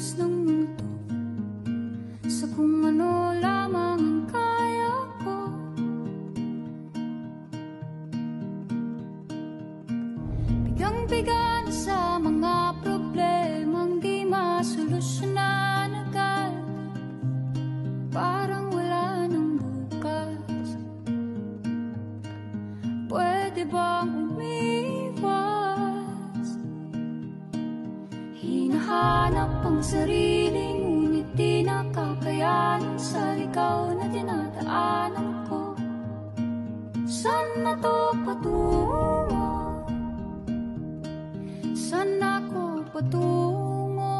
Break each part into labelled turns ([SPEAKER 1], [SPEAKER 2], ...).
[SPEAKER 1] kilos ng mundo sa kung ano lamang ang kaya ko. Bigang-biga na sa mga problemang di masolusyonan agad, parang wala nang bukas. Pwede bang umiwas? Hinahanap ang sarili, ngunit di nakakayanan sa ligaw na dinadaanan ko. Saan na to patungo? Saan ako patungo?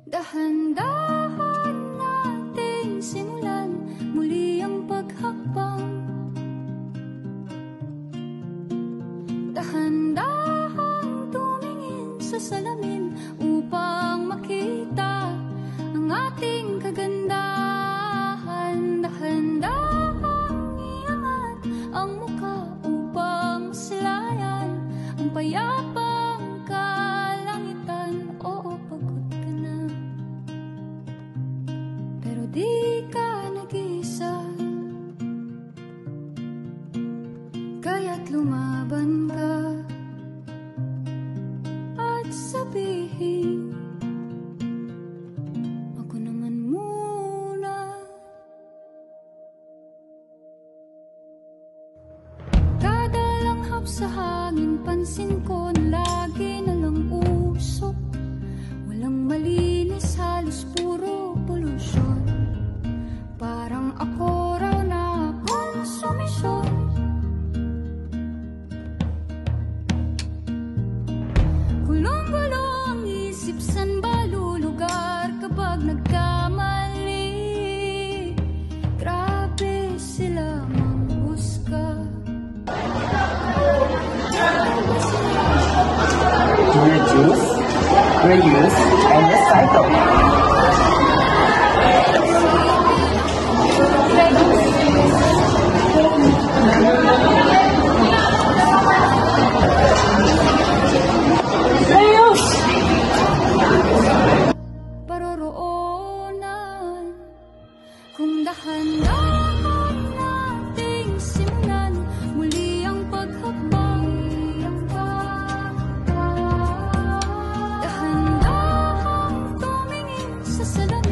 [SPEAKER 1] Dahan-dahan nating simulan muli ang paghakbang. Dahan-dahan tumingin sa salamin upang makita ang ating kagandahan. Dahan-dahan iangat ang mukha upang silayan ang payapang kalangitan. Oo, pagod ka na, pero di ka nag-isa, kaya't lumaban ka at sabihin, ako naman muna. Kada langhap sa hangin, pansin ko na lagi na lang usok. Walang malinis, halos puro polusyon. Parang ako raw na konsumisyon. Gulong-gulo ang isip, san ba lulugar kapag nagkamali? Grabe sila manghusga.
[SPEAKER 2] Reduce, reuse, and recycle.
[SPEAKER 1] Paroroonan kung dahan-dahan nating simulan muli ang paghakbang. Dahan-dahan tumingin sa salamin